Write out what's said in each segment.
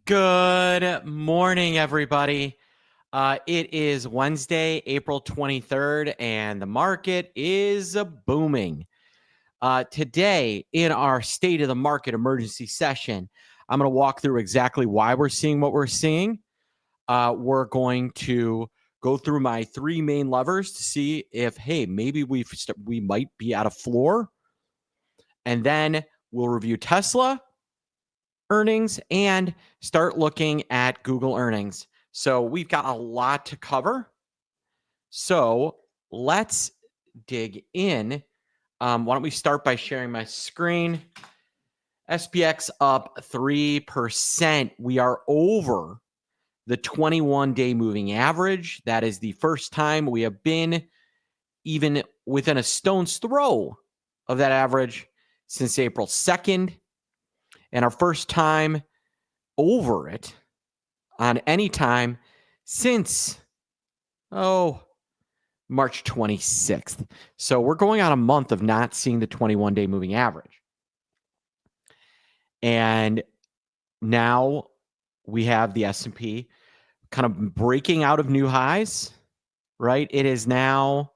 Good morning, everybody. It is Wednesday, April 23rd, and the market is booming. Today, in our State of the Market emergency session, I'm going to walk through exactly why we're seeing what we're seeing. We're going to go through my three main levers to see if, hey, maybe we might be at a floor. And then we'll review Tesla earnings and start looking at Google earnings. So we've got a lot to cover. So let's dig in. Why don't we start by sharing my screen? SPX up 3%. We are over the 21-day moving average. That is the first time we have been even within a stone's throw of that average since April 2nd. And our first time over it on any time since, March 26th. So we're going on a month of not seeing the 21-day moving average. And now we have the S&P kind of breaking out of new highs, right? It is now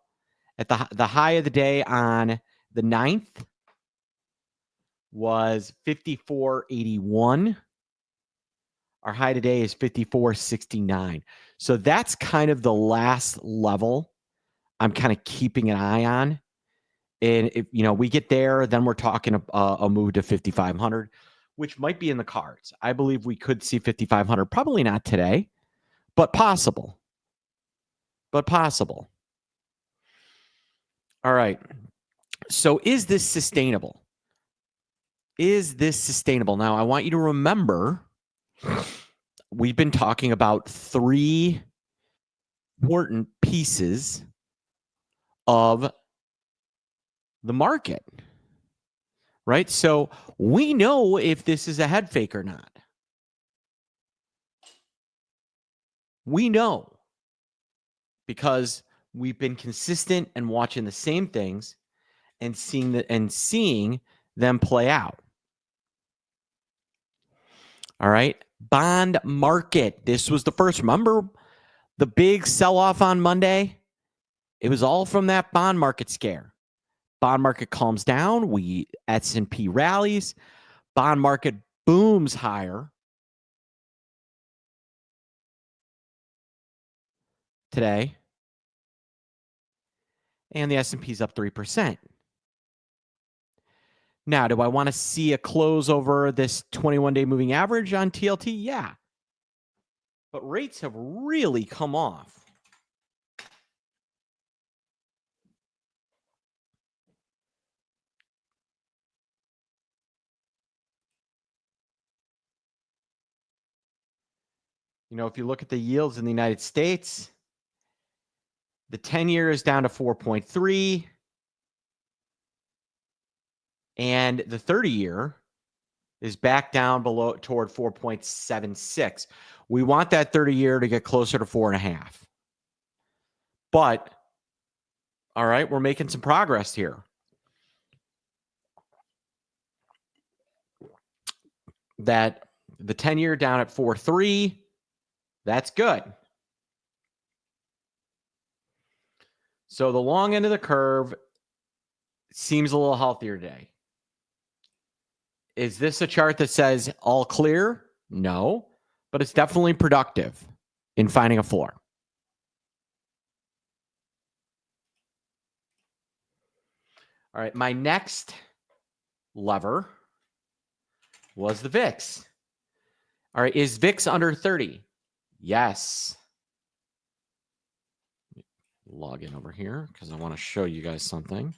at the high of the day on the 9th was 54.81. Our high today is 54.69. So that's kind of the last level I'm kind of keeping an eye on. And if we get there, then we're talking a move to 5,500, which might be in the cards. I believe we could see 5,500. Probably not today, but possible. All right. So is this sustainable? Now, I want you to remember we've been talking about three important pieces of the market, right? So we know if this is a head fake or not. We know because we've been consistent and watching the same things and seeing them play out. All right. Bond market. This was the first. Remember the big sell-off on Monday? It was all from that bond market scare. Bond market calms down. S&P rallies. Bond market booms higher today. And the S&P's up 3%. Now, do I want to see a close over this 21-day moving average on TLT? Yeah. But rates have really come off. If you look at the yields in the United States, the 10-year is down to 4.3, and the 30-year is back down below toward 4.76. We want that 30-year to get closer to 4.5. But, all right, we're making some progress here. That the 10-year down at 4.3, that's good. So the long end of the curve seems a little healthier today. Is this a chart that says all clear? No, but it's definitely productive in finding a floor. All right, my next lever was the VIX. All right, is VIX under 30? Yes. Log in over here because I want to show you guys something.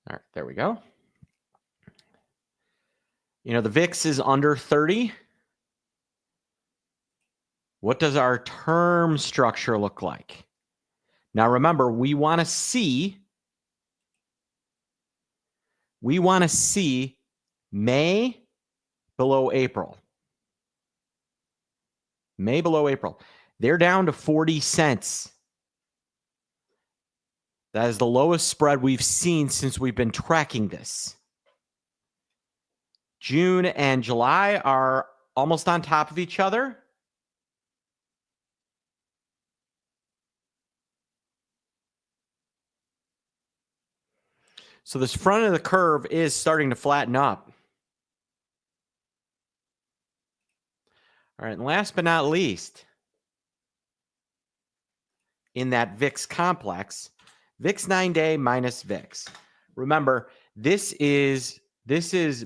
All right, there we go. The VIX is under 30. What does our term structure look like? Now, remember, we want to see May below April. May below April. They're down to 40 cents. That is the lowest spread we've seen since we've been tracking this. June and July are almost on top of each other. So this front of the curve is starting to flatten up. All right, and last but not least, in that VIX complex, VIX 9-day minus VIX. Remember, this is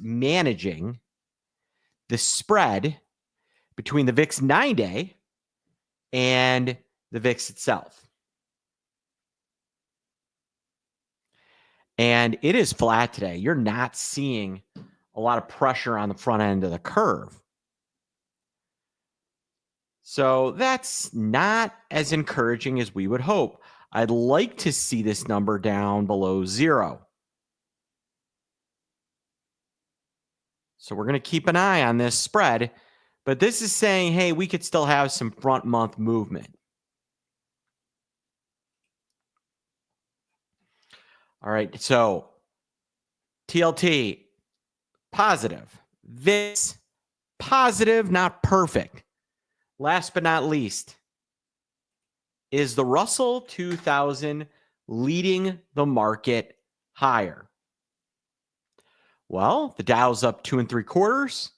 managing the spread between the VIX 9-day and the VIX itself. And it is flat today. You're not seeing a lot of pressure on the front end of the curve. So that's not as encouraging as we would hope. I'd like to see this number down below 0. So we're going to keep an eye on this spread, but this is saying, hey, we could still have some front month movement. All right, so TLT, positive. VIX, positive, not perfect. Last but not least, is the Russell 2000 leading the market higher? Well, the Dow's up 2 3/4.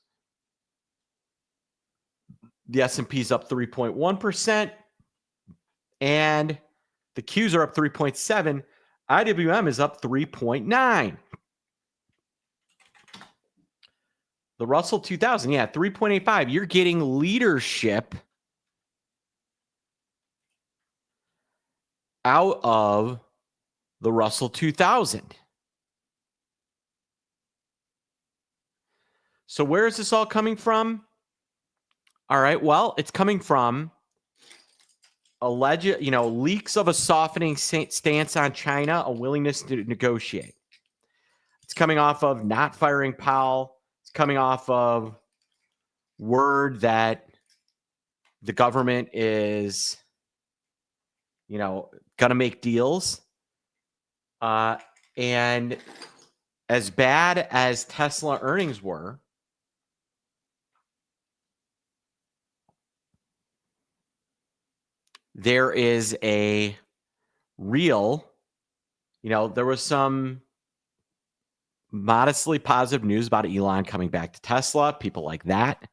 The S&P's up 3.1%. And the Qs are up 3.7. IWM is up 3.9. The Russell 2000, 3.85. You're getting leadership out of the Russell 2000. So where is this all coming from? All right, well, it's coming from leaks of a softening stance on China, a willingness to negotiate. It's coming off of not firing Powell. It's coming off of word that the government is, going to make deals. And as bad as Tesla earnings were, there is a real, there was some modestly positive news about Elon coming back to Tesla, people like that.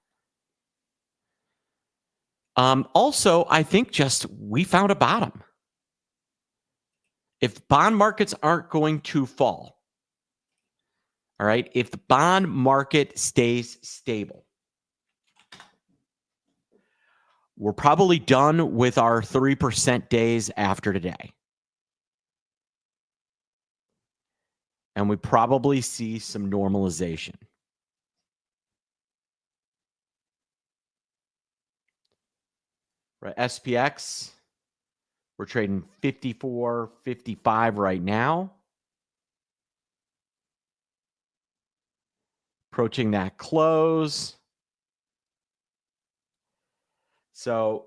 Also, I think just we found a bottom. If bond markets aren't going to fall, all right, if the bond market stays stable, we're probably done with our 3% days after today. And we probably see some normalization. Right, SPX, we're trading 54.55 right now. Approaching that close. So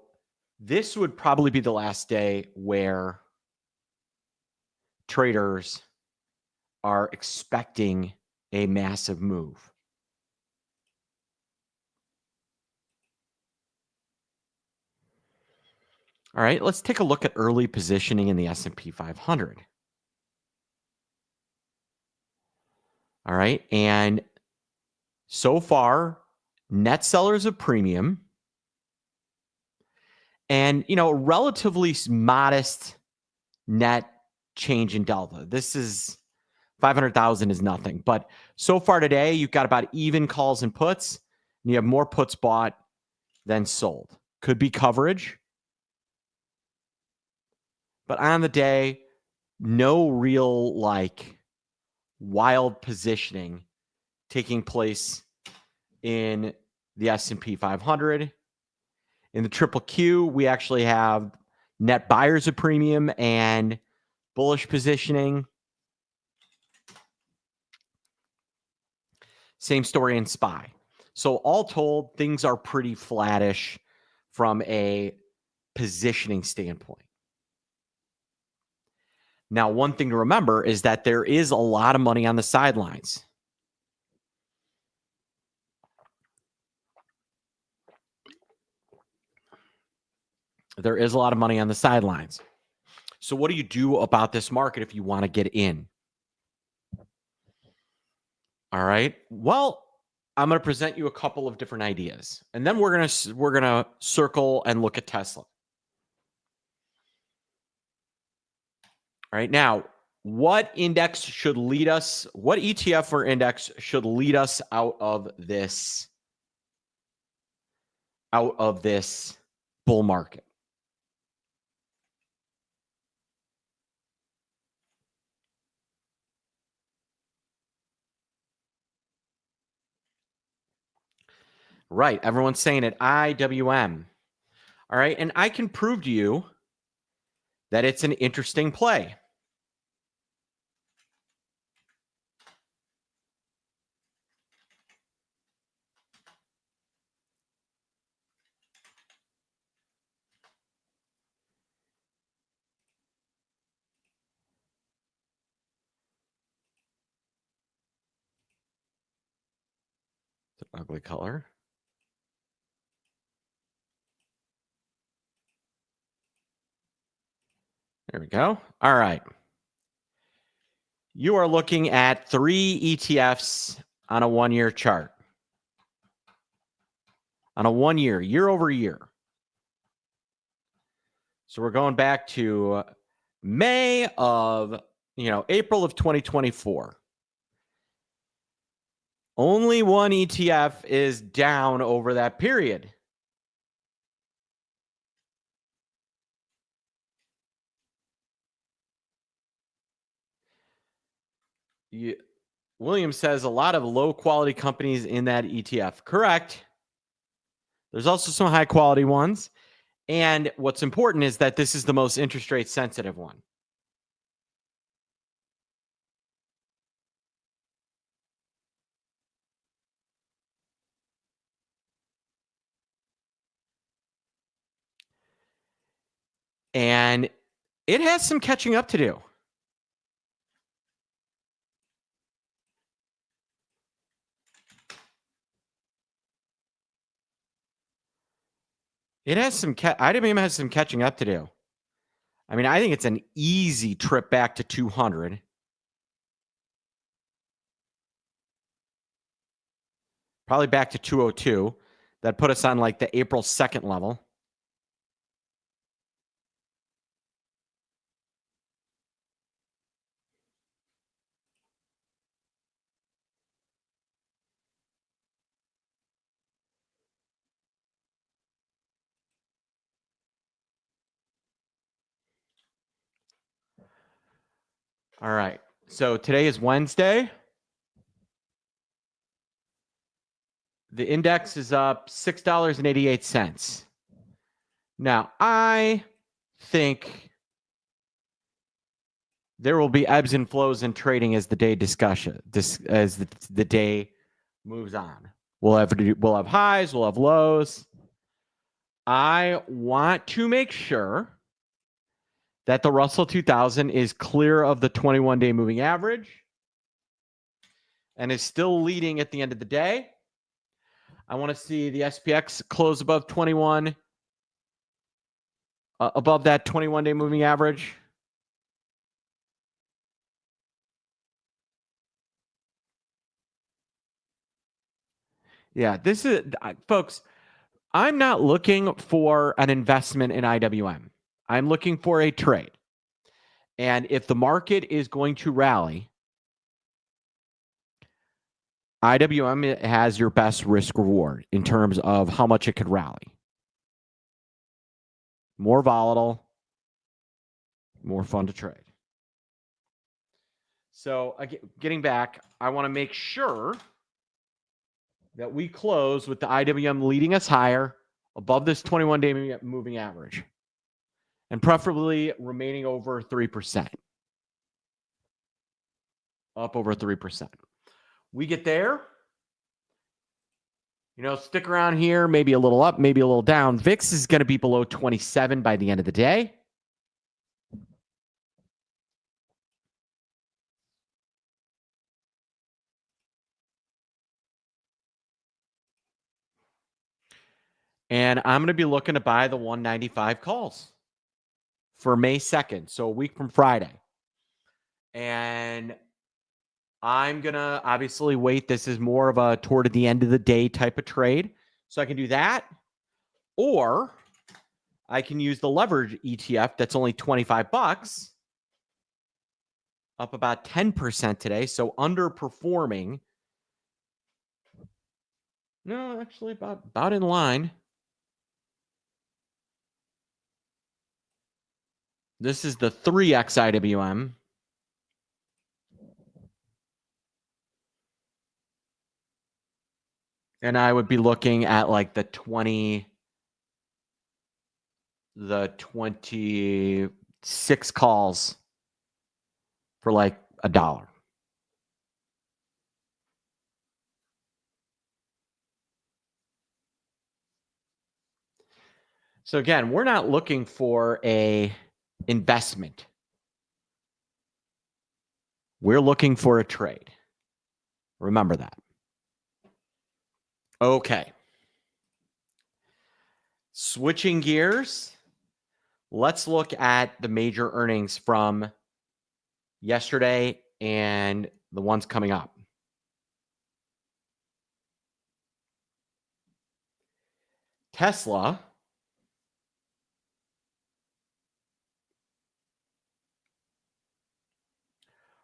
this would probably be the last day where traders are expecting a massive move. All right, let's take a look at early positioning in the S&P 500. All right, and so far, net sellers of premium and, relatively modest net change in delta. This is 500,000 is nothing, but so far today, you've got about even calls and puts, and you have more puts bought than sold. Could be coverage, but on the day, no real wild positioning taking place in the S&P 500. In the triple Q, we actually have net buyers of premium and bullish positioning. Same story in SPY. So all told, things are pretty flattish from a positioning standpoint. Now, one thing to remember is that there is a lot of money on the sidelines. There is a lot of money on the sidelines. So what do you do about this market if you want to get in? All right. Well, I'm going to present you a couple of different ideas, and then we're going to circle and look at Tesla. All right. Now, what index should lead us? What ETF or index should lead us out of this bull market? Right. Everyone's saying it. IWM. All right. And I can prove to you that it's an interesting play. It's an ugly color. There we go. All right. You are looking at 3 ETFs on a 1-year chart. On a 1-year, year over year. So we're going back to April of 2024. Only one ETF is down over that period. William says a lot of low quality companies in that ETF. Correct. There's also some high quality ones. And what's important is that this is the most interest rate sensitive one. And it has some catching up to do. It has some IWM has some catching up to do. I mean, I think it's an easy trip back to 200. Probably back to 202. That put us on like the April 2nd level. All right. So today is Wednesday. The index is up $6.88. Now, I think there will be ebbs and flows in trading as the day as the day moves on. We'll have highs, we'll have lows. I want to make sure that the Russell 2000 is clear of the 21-day moving average and is still leading at the end of the day. I want to see the SPX close above 21, above that 21-day moving average. Yeah, this is, folks, I'm not looking for an investment in IWM. I'm looking for a trade. And if the market is going to rally, IWM has your best risk reward in terms of how much it could rally. More volatile, more fun to trade. So getting back, I want to make sure that we close with the IWM leading us higher above this 21-day moving average and preferably remaining over 3%. Up over 3%. We get there, stick around here, maybe a little up, maybe a little down. VIX is going to be below 27 by the end of the day. And I'm going to be looking to buy the 195 calls for May 2nd, so a week from Friday. And I'm going to obviously wait. This is more of a toward the end of the day type of trade. So I can do that. Or I can use the leverage ETF that's only 25 bucks, up about 10% today. So underperforming. No, actually about in line. This is the 3X IWM. And I would be looking at like the 26 calls for like $1. So again, we're not looking for a investment. We're looking for a trade. Remember that. Okay. Switching gears, let's look at the major earnings from yesterday and the ones coming up. Tesla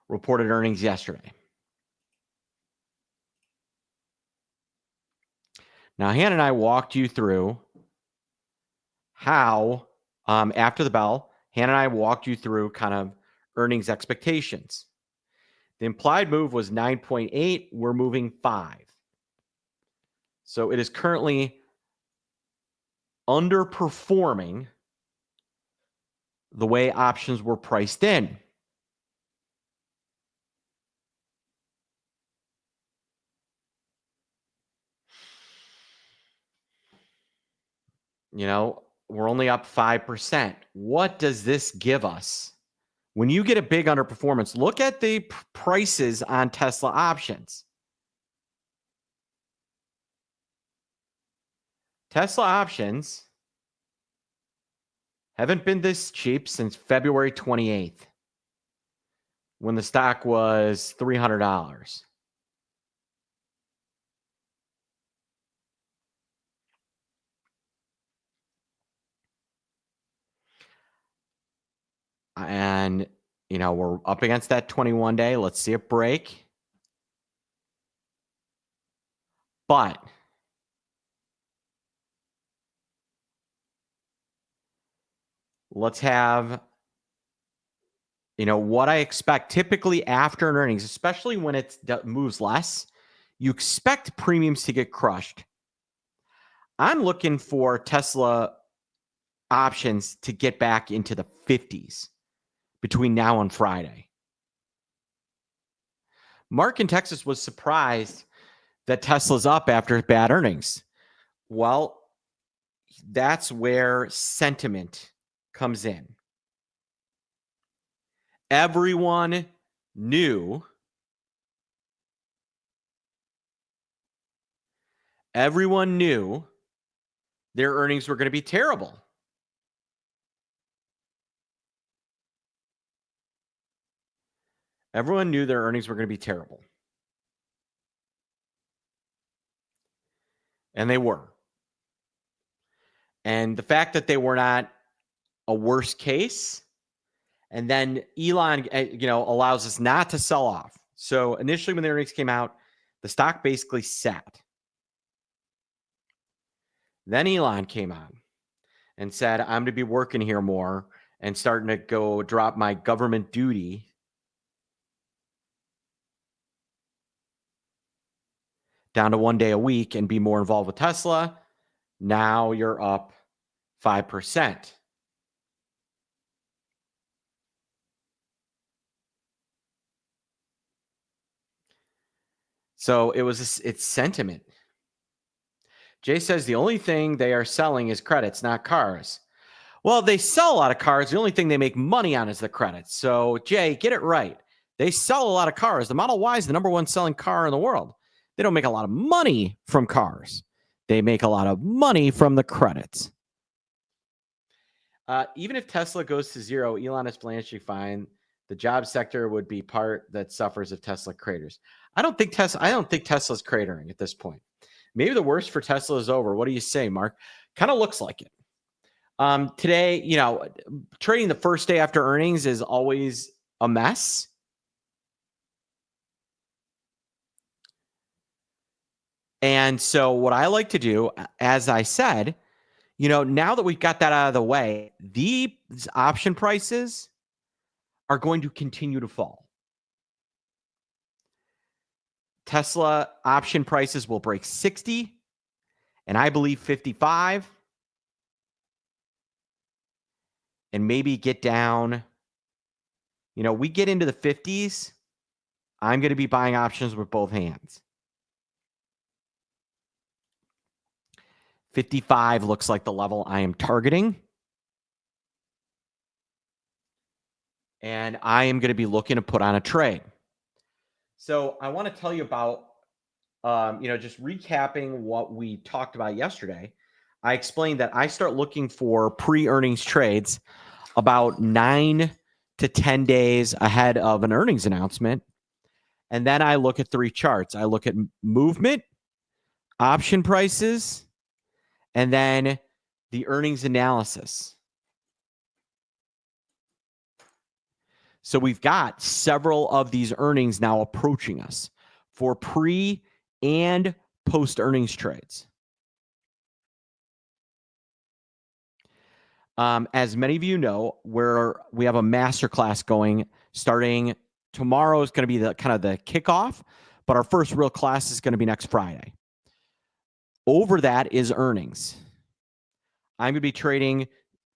reported earnings yesterday. Now, Hannah and I walked you through how, after the bell, Hannah and I walked you through kind of earnings expectations. The implied move was 9.8. We're moving 5. So it is currently underperforming the way options were priced in. You know, we're only up 5%. What does this give us? When you get a big underperformance, look at the prices on Tesla options. Tesla options haven't been this cheap since February 28th when the stock was $300. And, you know, we're up against that 21 day. Let's see it break. But let's have, you know, what I expect typically after an earnings, especially when it moves less, you expect premiums to get crushed. I'm looking for Tesla options to get back into the 50s between now and Friday. Mark in Texas was surprised that Tesla's up after bad earnings. Well, that's where sentiment comes in. Everyone knew their earnings were going to be terrible. Everyone knew their earnings were going to be terrible. And they were. And the fact that they were not a worst case, and then Elon, allows us not to sell off. So initially when the earnings came out, the stock basically sat. Then Elon came on and said, I'm going to be working here more and starting to go drop my government duty down to 1 day a week and be more involved with Tesla. Now you're up 5%. So it's sentiment. Jay says the only thing they are selling is credits, not cars. Well, they sell a lot of cars. The only thing they make money on is the credits. So, Jay, get it right. They sell a lot of cars. The Model Y is the number one selling car in the world. They don't make a lot of money from cars. they make a lot of money from the credits. Even if Tesla goes to zero, Elon is financially fine. The job sector would be part that suffers if Tesla craters. I don't think Tesla's cratering at this point. Maybe the worst for Tesla is over. What do you say, Mark? Kind of looks like it. Today, trading the first day after earnings is always a mess. And so what I like to do, as I said, now that we've got that out of the way, these option prices are going to continue to fall. Tesla option prices will break 60, and I believe 55, and maybe get down. We get into the 50s, I'm going to be buying options with both hands. 55 looks like the level I am targeting. And I am going to be looking to put on a trade. So I want to tell you about, just recapping what we talked about yesterday. I explained that I start looking for pre-earnings trades about 9 to 10 days ahead of an earnings announcement. And then I look at 3 charts. I look at movement, option prices, and then the earnings analysis. So we've got several of these earnings now approaching us for pre and post earnings trades. As many of you know, we have a masterclass going starting tomorrow. Is going to be the kind of the kickoff, but our first real class is going to be next Friday. Over that is earnings. I'm going to be trading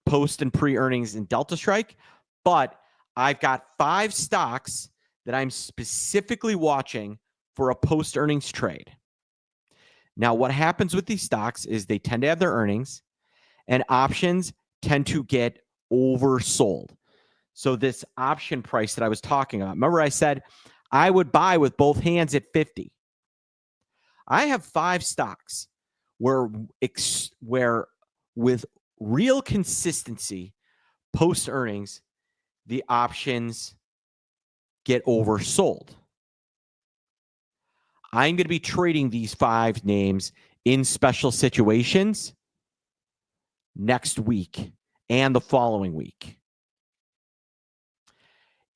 post and pre-earnings in Delta Strike, but I've got 5 stocks that I'm specifically watching for a post-earnings trade. Now, what happens with these stocks is they tend to have their earnings, and options tend to get oversold. So this option price that I was talking about, remember I said I would buy with both hands at 50. I have 5 stocks where with real consistency post-earnings, the options get oversold. I'm going to be trading these 5 names in special situations next week and the following week.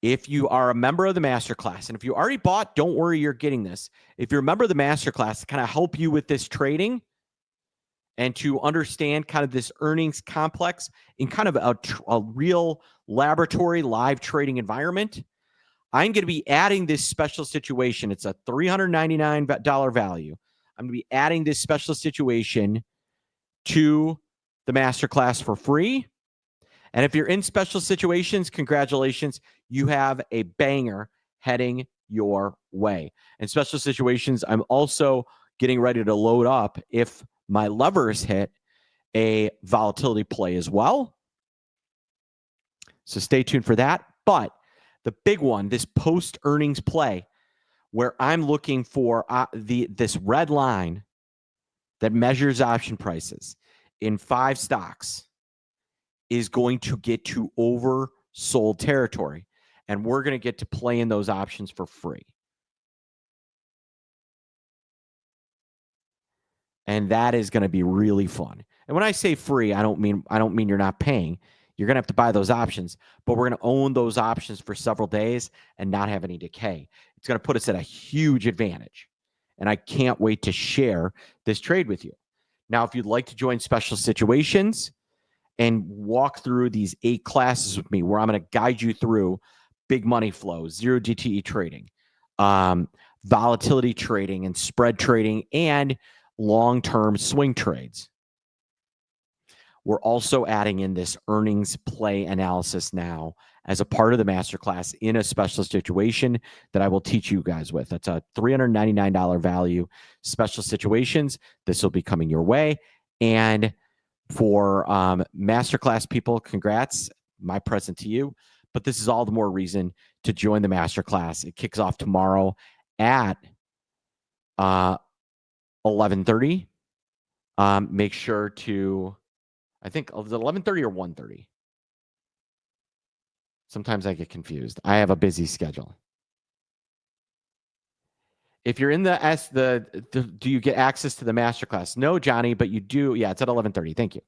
If you are a member of the masterclass, and if you already bought, don't worry, you're getting this. If you're a member of the masterclass to kind of help you with this trading and to understand kind of this earnings complex in kind of a real laboratory live trading environment, I'm going to be adding this special situation. It's a $399 value. I'm going to be adding this special situation to the masterclass for free. And if you're in special situations, congratulations, you have a banger heading your way. In special situations, I'm also getting ready to load up, if my levers hit, a volatility play as well. So stay tuned for that. But the big one, this post-earnings play, where I'm looking for this red line that measures option prices in 5 stocks, is going to get to oversold territory. And we're going to get to play in those options for free. And that is going to be really fun. And when I say free, I don't mean you're not paying. You're going to have to buy those options, but we're going to own those options for several days and not have any decay. It's going to put us at a huge advantage. And I can't wait to share this trade with you. Now, if you'd like to join special situations and walk through these 8 classes with me, where I'm going to guide you through big money flows, zero DTE trading, volatility trading and spread trading, and long-term swing trades. We're also adding in this earnings play analysis now as a part of the masterclass in a special situation that I will teach you guys with. That's a $399 value, special situations. This will be coming your way. And for masterclass people, congrats, my present to you. But this is all the more reason to join the masterclass. It kicks off tomorrow at 11:30 Make sure to, I think, was it 11:30 or 1:30? Sometimes I get confused. I have a busy schedule. If you're in do you get access to the masterclass? No, Johnny, but you do. Yeah, it's at 11:30. Thank you.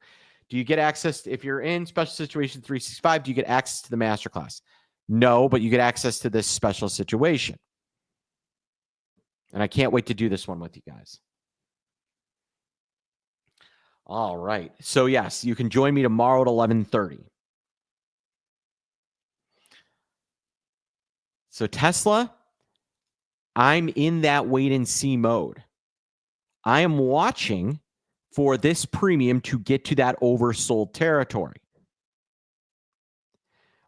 Do you get access if you're in Special Situation 365? Do you get access to the masterclass? No, but you get access to this special situation. And I can't wait to do this one with you guys. All right. So yes, you can join me tomorrow at 11:30. So Tesla, I'm in that wait and see mode. I am watching for this premium to get to that oversold territory.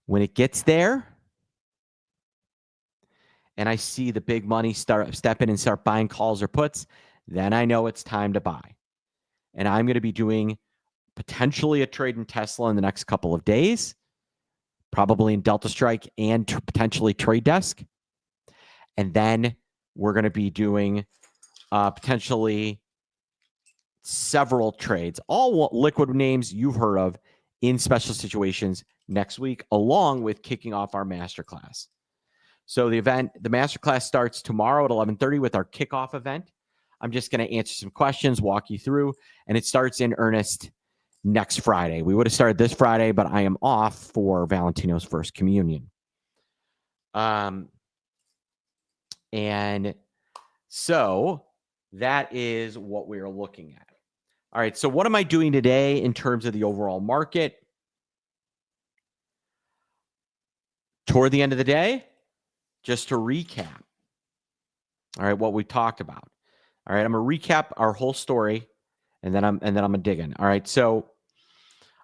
When it gets there, and I see the big money step in and start buying calls or puts, then I know it's time to buy. And I'm going to be doing potentially a trade in Tesla in the next couple of days, probably in Delta Strike and potentially Trade Desk. And then we're going to be doing potentially several trades, all liquid names you've heard of in special situations next week, along with kicking off our masterclass. So the masterclass starts tomorrow at 11:30 with our kickoff event. I'm just going to answer some questions, walk you through, and it starts in earnest next Friday. We would have started this Friday, but I am off for Valentino's first communion. And so that is what we are looking at. All right, so what am I doing today in terms of the overall market? Toward the end of the day, just to recap, all right, what we talked about. All right, I'm going to recap our whole story, and then I'm going to dig in. All right, so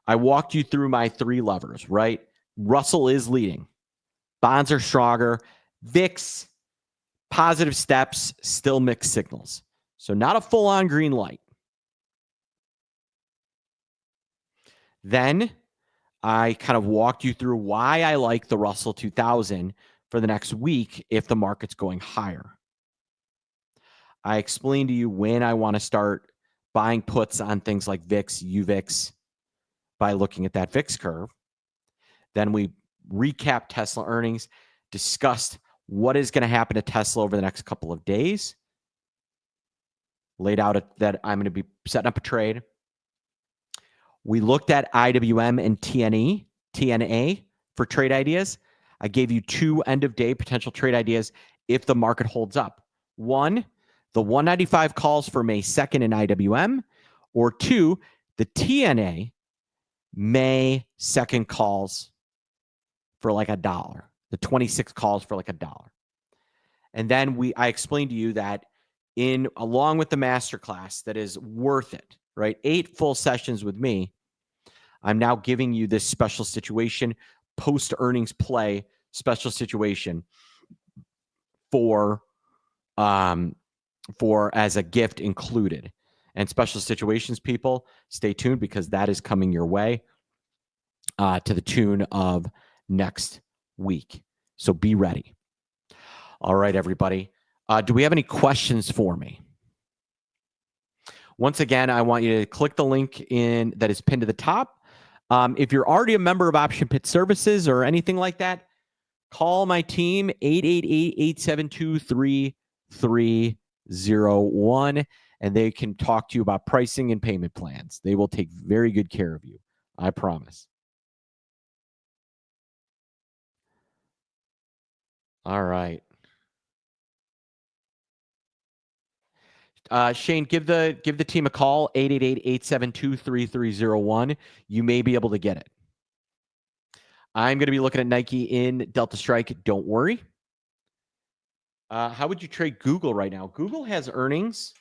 I walked you through my three levers, right? Russell is leading. Bonds are stronger. VIX, positive steps, still mixed signals. So not a full-on green light. Then I kind of walked you through why I like the Russell 2000 for the next week if the market's going higher. I explained to you when I want to start buying puts on things like VIX, UVIX by looking at that VIX curve. Then we recapped Tesla earnings, discussed what is going to happen to Tesla over the next couple of days, laid out that I'm going to be setting up a trade. We looked at IWM and TNA for trade ideas. I gave you two end-of-day potential trade ideas if the market holds up. One, the 195 calls for May 2nd in IWM, or two, the TNA May 2nd calls for like $1. The 26 calls for like $1. And then I explained to you that along with the masterclass that is worth it, right? 8 full sessions with me. I'm now giving you this special situation, post-earnings play special situation for as a gift included. And special situations, people, stay tuned because that is coming your way to the tune of next week. So be ready. All right, everybody. Do we have any questions for me? Once again, I want you to click the link that is pinned to the top. If you're already a member of Option Pit Services or anything like that, call my team, 888-872-3301, and they can talk to you about pricing and payment plans. They will take very good care of you. I promise. All right. Shane, give the team a call, 888-872-3301. You may be able to get it. I'm going to be looking at Nike in Delta Strike. Don't worry. How would you trade Google right now? Google has earnings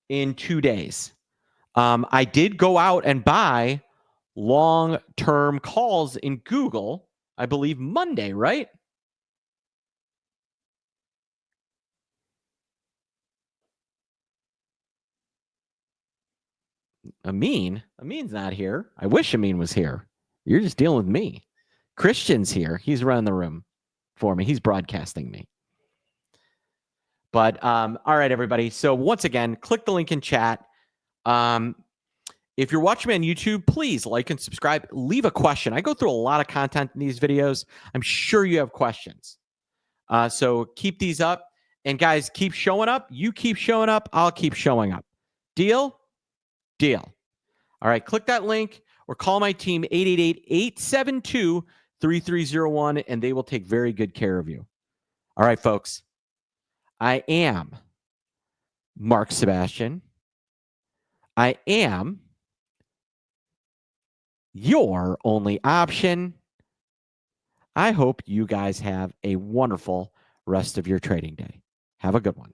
in 2 days. I did go out and buy long-term calls in Google, I believe Monday, right? Amin's not here. I wish Amin was here. You're just dealing with me. Christian's here. He's running the room for me. He's broadcasting me. But all right, everybody. So once again, click the link in chat. If you're watching me on YouTube, please like and subscribe. Leave a question. I go through a lot of content in these videos. I'm sure you have questions. So keep these up. And guys, keep showing up. You keep showing up. I'll keep showing up. Deal? Deal. All right. Click that link or call my team 888-872-3301, and they will take very good care of you. All right, folks. I am Mark Sebastian. I am your only option. I hope you guys have a wonderful rest of your trading day. Have a good one.